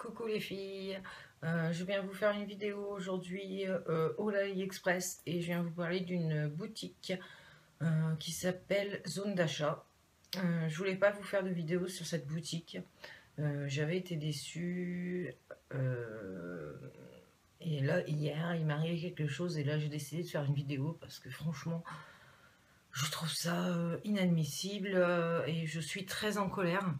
Coucou les filles, je viens vous faire une vidéo aujourd'hui au AliExpress et je viens vous parler d'une boutique qui s'appelle Zone d'achat. Je voulais pas vous faire de vidéo sur cette boutique, j'avais été déçue et là hier il m'est arrivé quelque chose et là j'ai décidé de faire une vidéo parce que franchement je trouve ça inadmissible et je suis très en colère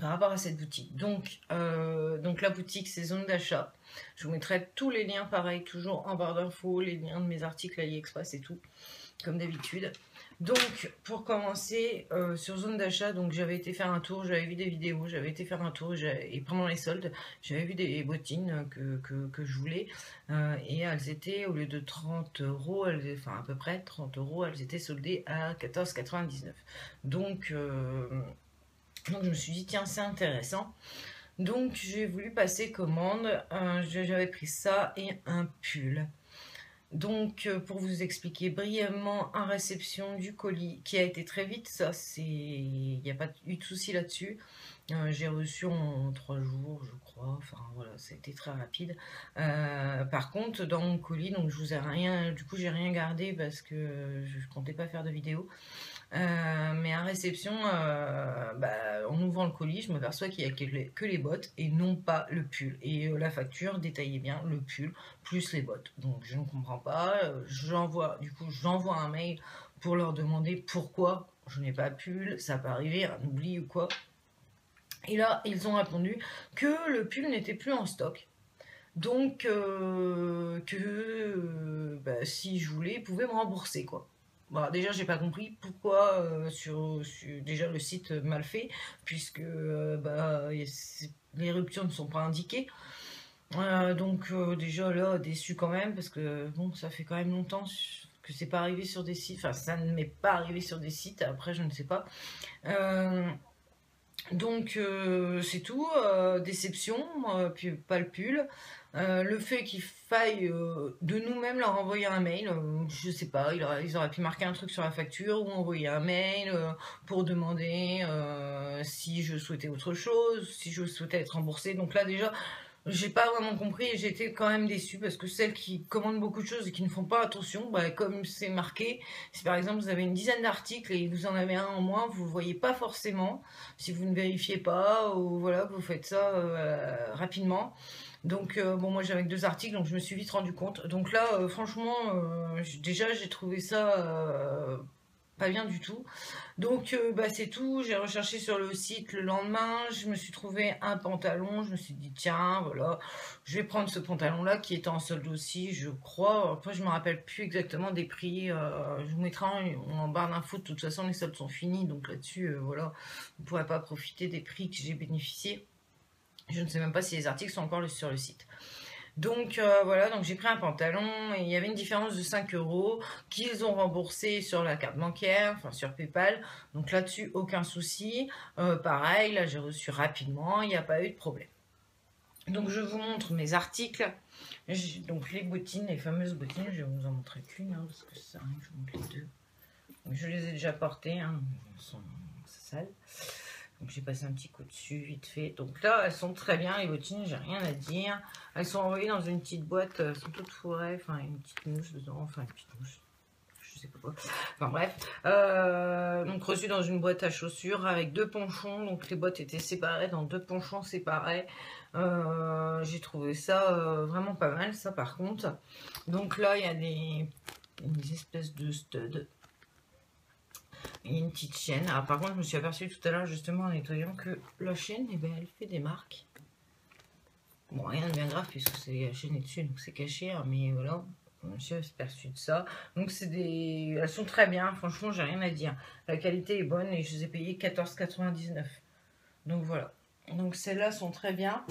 par rapport à cette boutique. Donc la boutique, c'est Zone d'achat. Je vous mettrai tous les liens, pareil, toujours en barre d'infos, les liens de mes articles AliExpress et tout, comme d'habitude. Donc, pour commencer, sur Zone d'achat, donc j'avais été faire un tour, j'avais vu des vidéos, j'avais été faire un tour, et pendant les soldes, j'avais vu des bottines que je voulais, et elles étaient, au lieu de 30 euros, enfin à peu près 30 euros, elles étaient soldées à 14,99. Donc je me suis dit, tiens, c'est intéressant. Donc j'ai voulu passer commande. J'avais pris ça et un pull. Donc pour vous expliquer brièvement, en réception du colis qui a été très vite, ça c'est, il n'y a pas eu de souci là-dessus. J'ai reçu en 3 jours, je crois. Enfin voilà, ça a été très rapide. Par contre, dans mon colis, donc je vous ai rien, du coup j'ai rien gardé parce que je comptais pas faire de vidéo. Mais à réception, en ouvrant le colis, je m'aperçois qu'il n'y a que les bottes et non pas le pull. Et la facture détaillait bien le pull plus les bottes. Donc je ne comprends pas. J'envoie un mail pour leur demander pourquoi je n'ai pas pull, ça peut arriver, un oubli ou quoi. Et là, ils ont répondu que le pull n'était plus en stock. Donc, si je voulais, ils pouvaient me rembourser, quoi. Bon, déjà, j'ai pas compris pourquoi sur déjà le site mal fait, puisque les ruptures ne sont pas indiquées. Déjà là, déçu quand même, parce que bon, ça fait quand même longtemps que c'est pas arrivé sur des sites. Enfin, ça ne m'est pas arrivé sur des sites. Après, je ne sais pas. C'est tout, déception, puis pas le pull. Le fait qu'il faille de nous-mêmes leur envoyer un mail, je sais pas, ils auraient pu marquer un truc sur la facture ou envoyer un mail pour demander si je souhaitais autre chose, si je souhaitais être remboursée. Donc là déjà, j'ai pas vraiment compris et j'ai été quand même déçue parce que celles qui commandent beaucoup de choses et qui ne font pas attention, comme c'est marqué, si par exemple vous avez une dizaine d'articles et vous en avez un en moins, vous ne le voyez pas forcément si vous ne vérifiez pas ou voilà, que vous faites ça rapidement. Moi j'avais que 2 articles donc je me suis vite rendu compte. Donc là franchement déjà j'ai trouvé ça pas bien du tout. C'est tout, j'ai recherché sur le site le lendemain, je me suis trouvé un pantalon, je me suis dit tiens voilà, je vais prendre ce pantalon là qui était en solde aussi je crois, après je me rappelle plus exactement des prix, je vous mettrai en barre d'infos, de toute façon les soldes sont finis donc là-dessus voilà, vous ne pourrez pas profiter des prix que j'ai bénéficié, je ne sais même pas si les articles sont encore sur le site. Donc j'ai pris un pantalon et il y avait une différence de 5 euros qu'ils ont remboursé sur la carte bancaire, enfin sur PayPal. Donc là-dessus, aucun souci. Pareil, là j'ai reçu rapidement, il n'y a pas eu de problème. Donc je vous montre mes articles. Donc les bottines, les fameuses bottines, je vais vous en montrer qu'une, parce que ça sert à rien que je vous montre les deux. Donc, je les ai déjà portées, elles sont sales. Donc j'ai passé un petit coup dessus vite fait. Donc là elles sont très bien les bottines, j'ai rien à dire. Elles sont envoyées dans une petite boîte, elles sont toutes fourrées, enfin une petite mouche dedans, enfin une petite mouche, je sais pas quoi. Enfin bref, donc reçues dans une boîte à chaussures avec 2 ponchons, donc les boîtes étaient séparées dans 2 ponchons séparés. J'ai trouvé ça vraiment pas mal ça par contre. Donc là il y a des espèces de studs. Il y a une petite chaîne. Alors par contre, je me suis aperçue tout à l'heure justement en nettoyant que la chaîne, elle fait des marques. Bon, rien de bien grave puisque la chaîne est dessus, donc c'est caché, mais voilà, je me suis aperçue de ça. Donc elles sont très bien, franchement, j'ai rien à dire. La qualité est bonne et je les ai payées 14,99. Donc voilà. Donc celles-là sont très bien.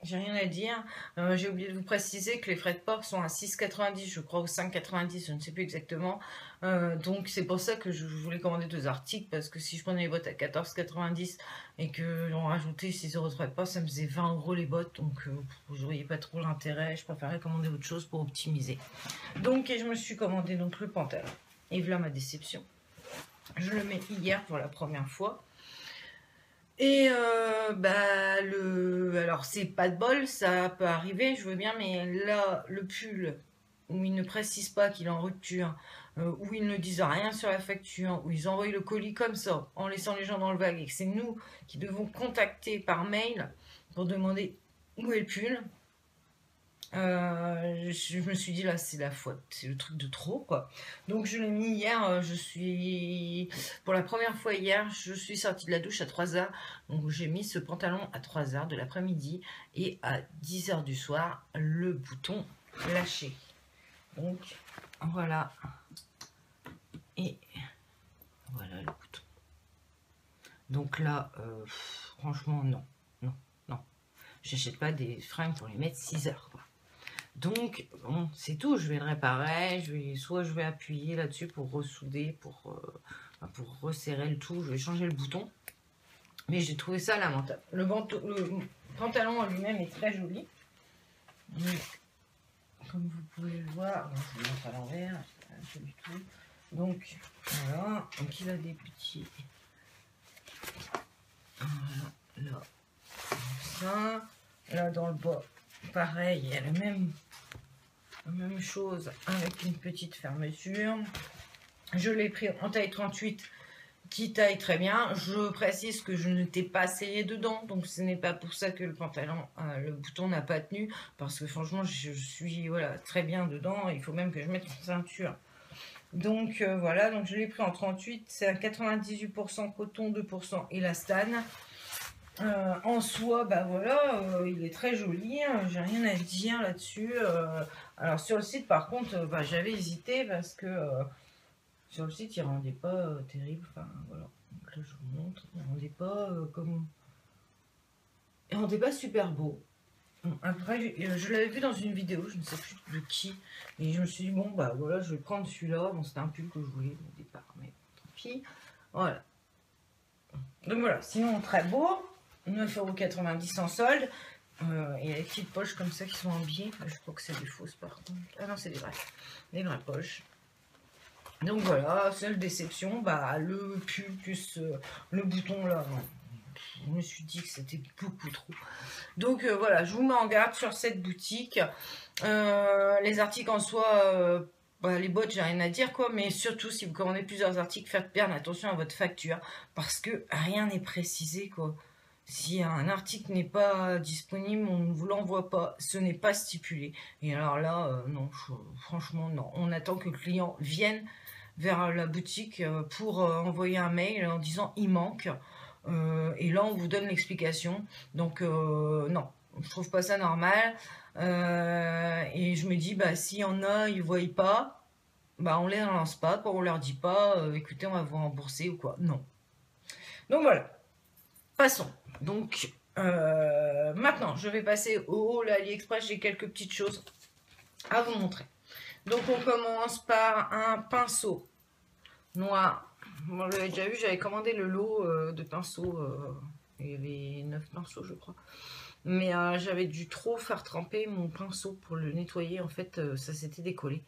J'ai rien à dire. J'ai oublié de vous préciser que les frais de port sont à 6,90 je crois, ou 5,90, je ne sais plus exactement. Donc c'est pour ça que je voulais commander 2 articles, parce que si je prenais les bottes à 14,90 et que l'on rajoutait 6 euros de frais de port, ça me faisait 20 euros les bottes. Donc je voyais pas trop l'intérêt, je préférais commander autre chose pour optimiser. Donc je me suis commandé donc le pantalon. Et voilà ma déception. Je le mets hier pour la première fois. Et alors c'est pas de bol, ça peut arriver, je veux bien, mais là, le pull, où ils ne précisent pas qu'il est en rupture, où ils ne disent rien sur la facture, où ils envoient le colis comme ça, en laissant les gens dans le vague, et que c'est nous qui devons contacter par mail pour demander où est le pull. Je me suis dit là c'est la faute, c'est le truc de trop quoi. Donc je l'ai mis hier, pour la première fois hier, je suis sortie de la douche à 3h. Donc j'ai mis ce pantalon à 3h de l'après-midi et à 10h du soir, le bouton lâché. Donc voilà. Et voilà le bouton. Donc là, franchement non. J'achète pas des fringues pour les mettre 6 heures quoi. Donc, bon, c'est tout. Je vais le réparer. Soit je vais appuyer là-dessus pour ressouder, pour resserrer le tout. Je vais changer le bouton. Mais j'ai trouvé ça lamentable. Le pantalon en lui-même est très joli. Mais, comme vous pouvez le voir, je vais le mettre à l'envers. Pas du tout. Donc, voilà. Donc, il a des petits... Voilà, là. Comme ça. Là, dans le bas, pareil, il y a la même chose avec une petite fermeture. Je l'ai pris en taille 38 qui taille très bien. Je précise que je ne t'ai pas essayé dedans, donc ce n'est pas pour ça que le pantalon, le bouton n'a pas tenu, parce que franchement je suis voilà, très bien dedans. Il faut même que je mette une ceinture. Donc voilà, donc je l'ai pris en 38, c'est à 98% coton, 2% élastane. En soi, bah voilà, il est très joli, hein, j'ai rien à dire là-dessus. Alors sur le site, par contre, j'avais hésité parce que sur le site, il rendait pas terrible. Enfin voilà, donc là je vous montre, il rendait pas il rendait pas super beau. Après, je l'avais vu dans une vidéo, je ne sais plus de qui, et je me suis dit bon bah voilà, je vais prendre celui-là. Bon, c'était un pull que je voulais au départ, mais tant pis. Voilà. Donc voilà, sinon très beau. 9,90 € en solde. Il y a des petites poches comme ça qui sont en biais. Je crois que c'est des fausses par contre. Ah non, c'est des vraies. Des vraies poches. Donc voilà, seule déception, le pull plus le bouton là. Non. Je me suis dit que c'était beaucoup trop. Donc voilà, je vous mets en garde sur cette boutique. Les articles en soi, les bottes, j'ai rien à dire quoi, mais surtout si vous commandez plusieurs articles, faites bien attention à votre facture parce que rien n'est précisé quoi. Si un article n'est pas disponible, on ne vous l'envoie pas, ce n'est pas stipulé. Et alors là, non, franchement, non. On attend que le client vienne vers la boutique pour envoyer un mail en disant « il manque ». Et là, on vous donne l'explication. Donc, non, je trouve pas ça normal. Et je me dis, s'il y en a, ils ne voient pas, on les relance pas. Quand on leur dit pas, écoutez, on va vous rembourser ou quoi. Non. Donc voilà. Passons. Donc, maintenant, je vais passer au haul AliExpress. J'ai quelques petites choses à vous montrer. Donc, on commence par un pinceau noir. Bon, vous l'avez déjà vu, j'avais commandé le lot de pinceaux. Il y avait 9 pinceaux, je crois. Mais j'avais dû trop faire tremper mon pinceau pour le nettoyer. En fait, ça s'était décollé.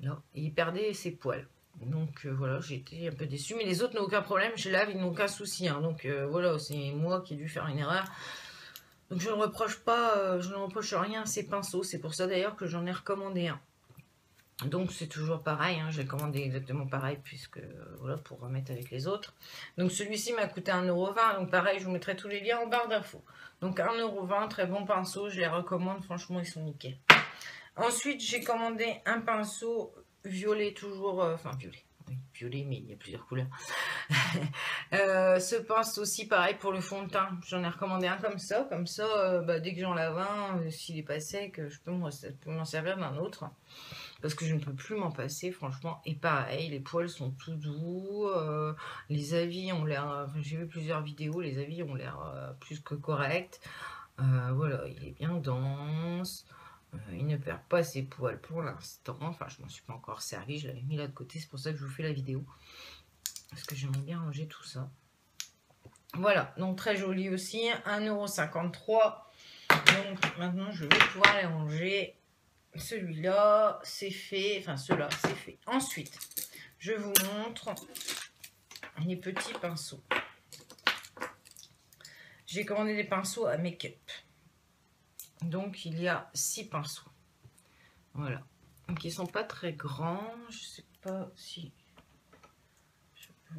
Là, et il perdait ses poils. Donc voilà, j'ai été un peu déçue. Mais les autres n'ont aucun problème, je lave, ils n'ont aucun souci. Hein. Donc voilà, c'est moi qui ai dû faire une erreur. Donc je ne reproche pas, je ne reproche rien à ces pinceaux. C'est pour ça d'ailleurs que j'en ai recommandé un. Donc c'est toujours pareil, hein. J'ai commandé exactement pareil puisque voilà, pour remettre avec les autres. Donc celui-ci m'a coûté 1,20 €. Donc pareil, je vous mettrai tous les liens en barre d'infos. Donc 1,20 €, très bon pinceau, je les recommande, franchement ils sont nickel. Ensuite j'ai commandé un pinceau violet, toujours, enfin violet, oui, violet, mais il y a plusieurs couleurs. Ce pinceau aussi pareil pour le fond de teint, j'en ai recommandé un comme ça, dès que j'en lave un, s'il est pas sec, je peux m'en servir d'un autre. Parce que je ne peux plus m'en passer, franchement. Et pareil, les poils sont tout doux. Les avis ont l'air... j'ai vu plusieurs vidéos, les avis ont l'air plus que corrects. Voilà, il est bien dense. Il ne perd pas ses poils pour l'instant. Enfin, je m'en suis pas encore servi. Je l'avais mis là de côté. C'est pour ça que je vous fais la vidéo. Parce que j'aimerais bien ranger tout ça. Voilà, donc très joli aussi. 1,53 €. Donc maintenant, je vais pouvoir les ranger. Celui-là, c'est fait. Enfin, ceux-là, c'est fait. Ensuite, je vous montre les petits pinceaux. J'ai commandé des pinceaux à make-up. Donc, il y a 6 pinceaux. Voilà. Donc, ils sont pas très grands. Je sais pas si je peux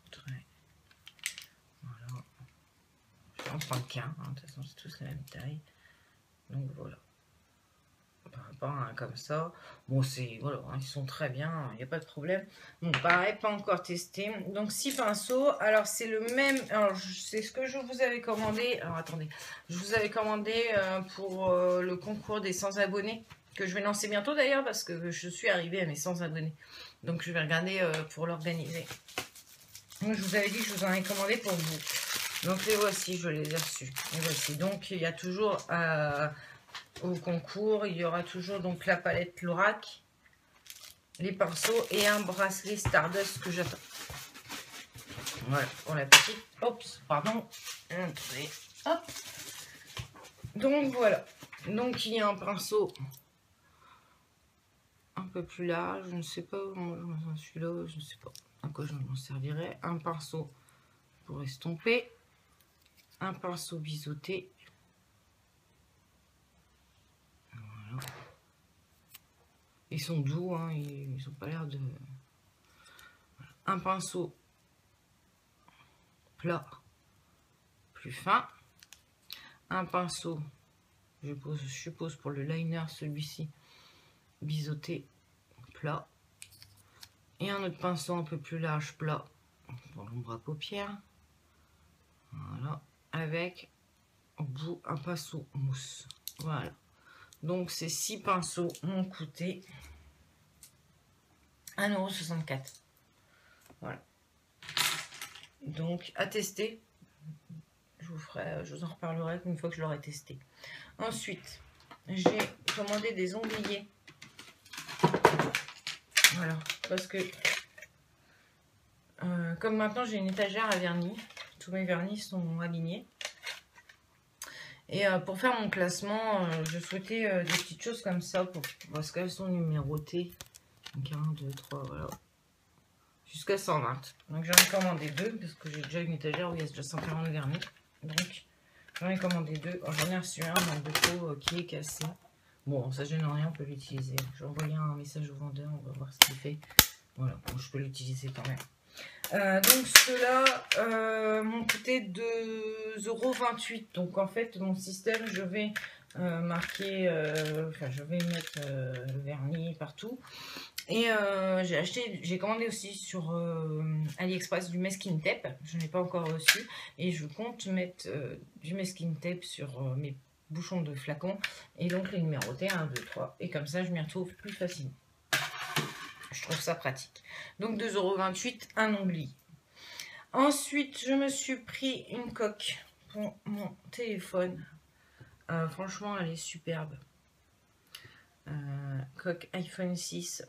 montrer. Voilà. Je vais en prendre qu'un. De toute façon, c'est tous la même taille. Donc, voilà. Par rapport à un comme ça. Bon, c'est... Voilà, ils sont très bien. Il n'y a pas de problème. Donc, pareil, pas encore testé. Donc, 6 pinceaux. Alors, c'est le même... Alors, c'est ce que je vous avais commandé. Alors, attendez. Je vous avais commandé pour le concours des 100 abonnés. Que je vais lancer bientôt d'ailleurs parce que je suis arrivée à mes 100 abonnés. Donc je vais regarder pour l'organiser. Je vous avais dit que je vous en ai commandé pour vous. Donc les voici, je les ai reçus. Les voici. Donc il y a toujours au concours, il y aura toujours donc la palette Lorac, les pinceaux et un bracelet Stardust que j'attends. Voilà pour la petite. Oups, pardon. Hop. Donc voilà. Donc il y a un pinceau un peu plus large, je ne sais pas, celui-là, je ne sais pas à quoi je m'en servirai. Un pinceau pour estomper, un pinceau biseauté. Voilà. Ils sont doux, hein, ils n'ont pas l'air de... Un pinceau plat, plus fin. Un pinceau, je suppose pour le liner, celui-ci, biseauté, plat. Et un autre pinceau un peu plus large, plat, pour l'ombre à paupières. Voilà, avec au bout un pinceau mousse. Voilà. Donc ces 6 pinceaux m'ont coûté 1,64 €. Voilà. Donc à tester. Je vous en reparlerai une fois que je l'aurai testé. Ensuite, j'ai commandé des ombriers. Voilà, parce que comme maintenant j'ai une étagère à vernis, tous mes vernis sont alignés. Et pour faire mon classement, je souhaitais des petites choses comme ça, parce qu'elles sont numérotées. Donc 1, 2, 3, voilà. Jusqu'à 120. Donc j'en ai commandé 2, parce que j'ai déjà une étagère où il y a déjà 140 vernis. Donc j'en ai commandé 2. J'en ai reçu un dans le dépôt qui est cassé. Bon, ça gêne rien, on peut l'utiliser. J'ai envoyé un message au vendeur, on va voir ce qu'il fait. Voilà, bon, je peux l'utiliser quand même. Donc ceux-là m'ont coûté 2,28 €. Donc en fait mon système, je vais marquer, enfin je vais mettre le vernis partout. Et j'ai commandé aussi sur AliExpress du masking tape. Je n'ai pas encore reçu. Et je compte mettre du masking tape sur mes bouchons de flacons. Et donc les numéroter 1, 2, 3. Et comme ça je m'y retrouve plus facilement. Je trouve ça pratique. Donc 2,28 €, un oubli. Ensuite, je me suis pris une coque pour mon téléphone. Franchement, elle est superbe. Coque iPhone 6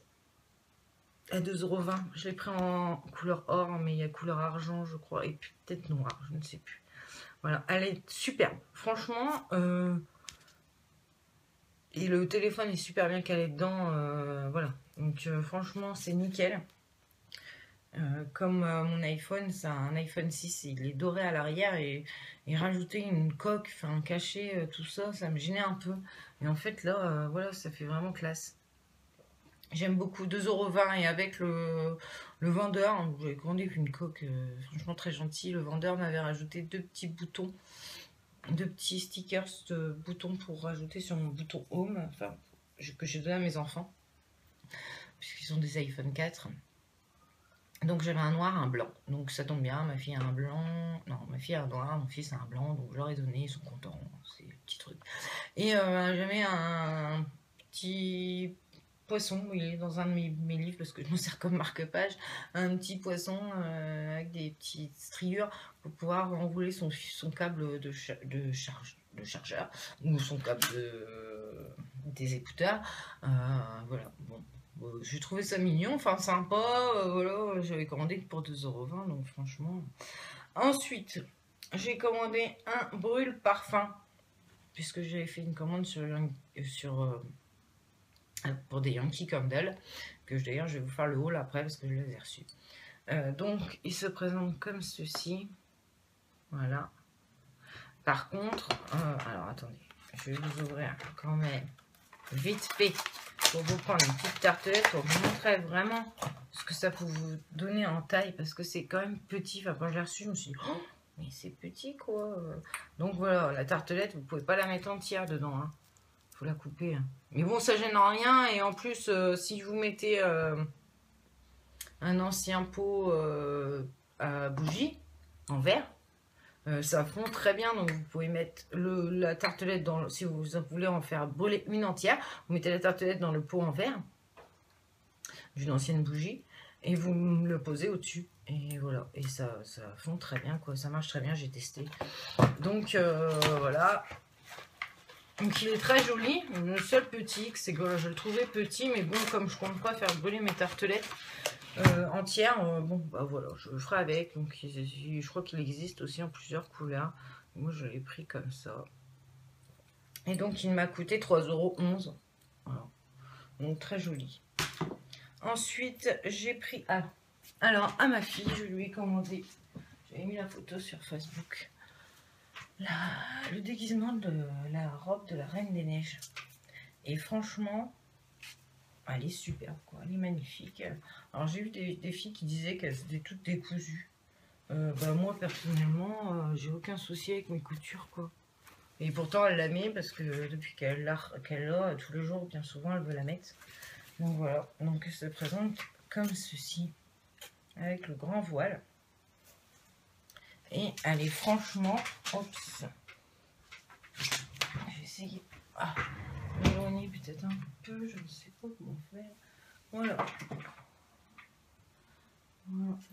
à 2,20 €. Je l'ai pris en couleur or, mais il y a couleur argent, je crois, et puis peut-être noir, je ne sais plus. Voilà, elle est superbe. Franchement, et le téléphone est super bien calé dedans. Voilà, donc franchement, c'est nickel. Comme mon iPhone, c'est un iPhone 6, il est doré à l'arrière et rajouter une coque, enfin cacher tout ça, ça me gênait un peu. Et en fait là, voilà, ça fait vraiment classe. J'aime beaucoup, 2,20 € et avec le vendeur, j'ai commandé une coque franchement très gentille. Le vendeur m'avait rajouté 2 petits boutons, 2 petits stickers de boutons pour rajouter sur mon bouton Home, enfin que j'ai donné à mes enfants, puisqu'ils ont des iPhone 4. Donc j'avais un noir, un blanc. Donc ça tombe bien, ma fille a un blanc. Non, ma fille a un noir, mon fils a un blanc. Donc je leur ai donné, ils sont contents. C'est le petit truc. Et j'avais un petit poisson, il est dans un de mes livres parce que je m'en sers comme marque-page. Un petit poisson avec des petites striures pour pouvoir enrouler son câble de chargeur ou son câble des écouteurs. Voilà, bon. J'ai trouvé ça mignon, enfin sympa, voilà, j'avais commandé pour 2,20 €, donc franchement. Ensuite, j'ai commandé un brûle parfum, puisque j'avais fait une commande pour des Yankee Candle, que d'ailleurs je vais vous faire le haul après parce que je les ai reçus. Donc il se présente comme ceci, voilà. Par contre, alors attendez, je vais vous ouvrir quand même vite fait pour vous prendre une petite tartelette pour vous montrer vraiment ce que ça peut vous donner en taille, parce que c'est quand même petit. Enfin, quand je l'ai reçu, je me suis dit, oh, mais c'est petit quoi. Donc voilà, la tartelette, vous pouvez pas la mettre entière dedans, hein. Faut la couper, hein. Mais bon, ça gêne en rien. Et en plus, si vous mettez un ancien pot à bougie en verre, ça fond très bien. Donc vous pouvez mettre la tartelette dans, si vous voulez en faire brûler une entière, vous mettez la tartelette dans le pot en verre d'une ancienne bougie et vous le posez au-dessus. Et voilà, et ça fond très bien, quoi. Ça marche très bien, j'ai testé. Donc voilà. Donc il est très joli. Le seul petit, c'est que je le trouvais petit, mais bon, comme je compte pas faire brûler mes tartelettes entières, bon bah voilà, je le ferai avec. Donc je crois qu'il existe aussi en plusieurs couleurs. Moi je l'ai pris comme ça. Et donc il m'a coûté 3,11 €. Voilà. Donc très joli. Ensuite j'ai pris alors à ma fille, je lui ai commandé, j'avais mis la photo sur Facebook, le déguisement de la robe de la Reine des Neiges. Et franchement, elle est superbe, quoi. Elle est magnifique. Alors j'ai vu des filles qui disaient qu'elles étaient toutes décousues. Bah, moi personnellement, j'ai aucun souci avec mes coutures, quoi. Et pourtant elle la met parce que depuis qu'elle l'a tous les jours, bien souvent elle veut la mettre. Donc voilà, donc elle se présente comme ceci, avec le grand voile. Et elle est franchement, oups, je vais essayer d'éloigner peut-être un peu, je ne sais pas comment faire. Voilà.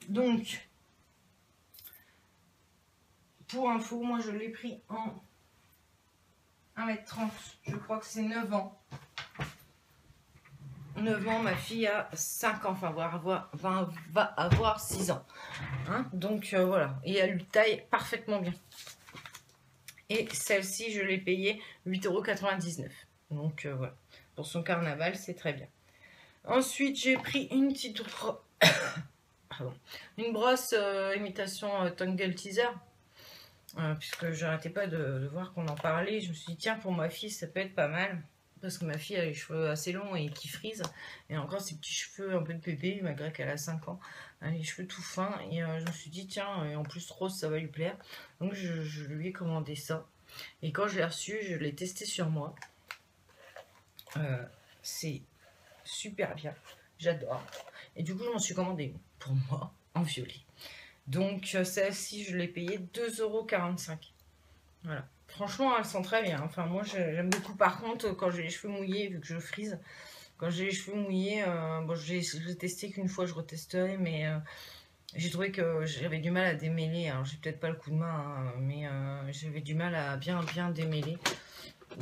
Donc, pour info, moi je l'ai pris en 1,30 m, je crois que c'est 9 ans. 9 ans, ma fille a 5 ans, enfin va avoir 6 ans. Hein, donc voilà, et elle lui taille parfaitement bien. Et celle-ci, je l'ai payée 8,99 €. Donc voilà, pour son carnaval, c'est très bien. Ensuite, j'ai pris une petite une brosse imitation Tangle Teaser. Puisque j'arrêtais pas de voir qu'on en parlait. Je me suis dit, tiens, pour ma fille, ça peut être pas mal. Parce que ma fille a les cheveux assez longs et qui frisent. Et encore ses petits cheveux un peu de bébé, malgré qu'elle a 5 ans. Elle a les cheveux tout fins. Et je me suis dit, tiens, et en plus rose, ça va lui plaire. Donc je lui ai commandé ça. Et quand je l'ai reçu, je l'ai testé sur moi. C'est super bien. J'adore. Et du coup, je m'en suis commandé une pour moi, en violet. Donc celle-ci, je l'ai payée 2,45 €. Voilà. Franchement, elles sont très bien. Enfin, moi, j'aime beaucoup. Par contre, quand j'ai les cheveux mouillés, vu que je frise, quand j'ai les cheveux mouillés, bon, j'ai testé qu'une fois, je retesterai, mais j'ai trouvé que j'avais du mal à démêler. Alors, j'ai peut-être pas le coup de main, hein, mais j'avais du mal à bien démêler.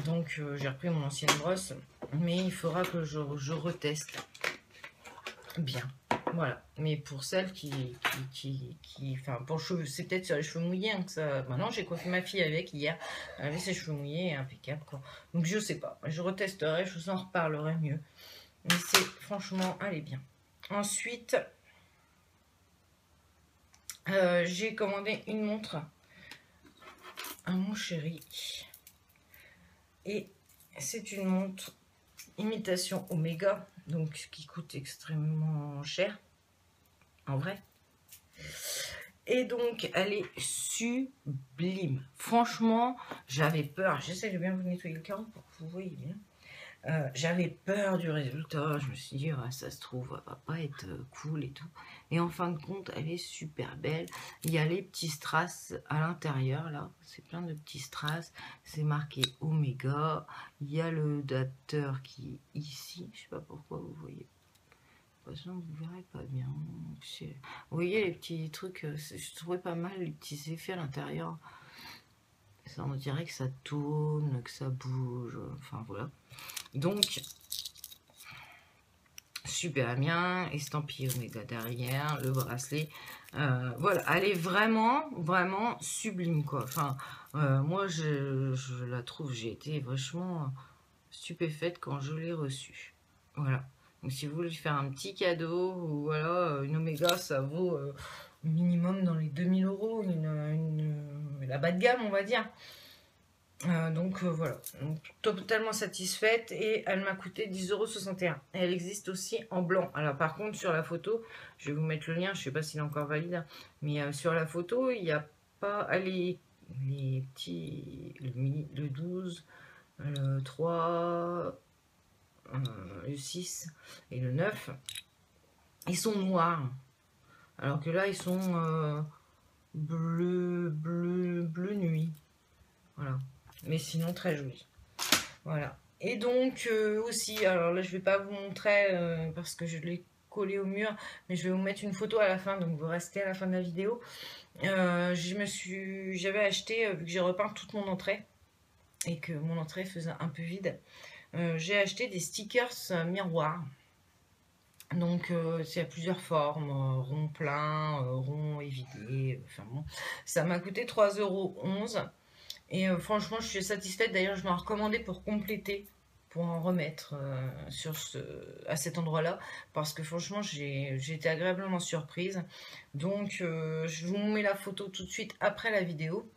Donc, j'ai repris mon ancienne brosse, mais il faudra que je reteste bien. Voilà, mais pour celles enfin pour cheveux, c'est peut-être sur les cheveux mouillés hein, que ça. Maintenant j'ai coiffé ma fille avec hier, elle avait ses cheveux mouillés, impeccable quoi. Donc je sais pas, je retesterai, je vous en reparlerai mieux. Mais c'est franchement, elle est bien. Ensuite, j'ai commandé une montre à mon chéri et c'est une montre imitation Omega, donc qui coûte extrêmement cher en vrai, et donc elle est sublime. Franchement, j'avais peur, j'essaie de bien vous nettoyer le carreau pour que vous voyez bien. J'avais peur du résultat, je me suis dit ah, ça se trouve elle va pas être cool et tout, et en fin de compte elle est super belle. Il y a les petits strass à l'intérieur là, c'est plein de petits strass, c'est marqué Omega. Il y a le dateur qui est ici, je sais pas pourquoi vous voyez, sinon vous verrez pas bien. Vous voyez les petits trucs, je trouvais pas mal les petits effets à l'intérieur. Ça, on dirait que ça tourne, que ça bouge, enfin voilà. Donc, super bien, estampillé Omega derrière, le bracelet. Voilà, elle est vraiment, vraiment sublime, quoi. Enfin, moi, je la trouve, j'ai été vachement stupéfaite quand je l'ai reçue. Voilà. Donc, si vous voulez faire un petit cadeau, ou voilà, une Omega, ça vaut minimum dans les 2000 €, la bas de gamme, on va dire. Voilà, donc, totalement satisfaite et elle m'a coûté 10,61 €. Elle existe aussi en blanc. Alors par contre sur la photo, je vais vous mettre le lien, je sais pas s'il est encore valide, mais sur la photo il n'y a pas les petits, le 12, le 3, le 6 et le 9, ils sont noirs. Alors que là ils sont bleu nuit. Voilà. Mais sinon très joli. Voilà. Et donc aussi, alors là je vais pas vous montrer parce que je l'ai collé au mur, mais je vais vous mettre une photo à la fin, donc vous restez à la fin de la vidéo. J'avais acheté, vu que j'ai repeint toute mon entrée et que mon entrée faisait un peu vide, j'ai acheté des stickers miroirs. Donc c'est à plusieurs formes, rond plein, rond évidé, enfin bon. Ça m'a coûté 3,11 €. Et franchement, je suis satisfaite. D'ailleurs, je m'en recommandais pour compléter, pour en remettre à cet endroit-là. Parce que franchement, j'ai été agréablement surprise. Donc, je vous mets la photo tout de suite après la vidéo.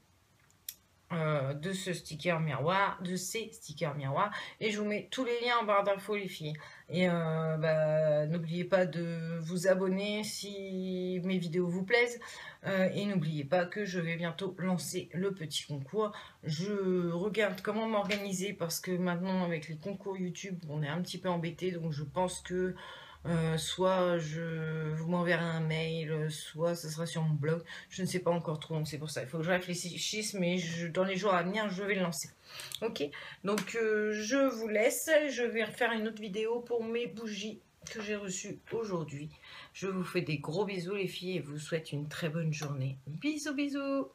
De ce sticker miroir, de ces stickers miroirs, et je vous mets tous les liens en barre d'infos les filles. Et n'oubliez pas de vous abonner si mes vidéos vous plaisent, et n'oubliez pas que je vais bientôt lancer le petit concours. Je regarde comment m'organiser parce que maintenant avec les concours YouTube on est un petit peu embêté, donc je pense que soit vous m'enverrez un mail, soit ce sera sur mon blog. Je ne sais pas encore trop, donc c'est pour ça. Il faut que je réfléchisse, mais dans les jours à venir, je vais le lancer. Ok, donc je vous laisse. Je vais faire une autre vidéo pour mes bougies que j'ai reçues aujourd'hui. Je vous fais des gros bisous les filles et vous souhaite une très bonne journée. Bisous, bisous.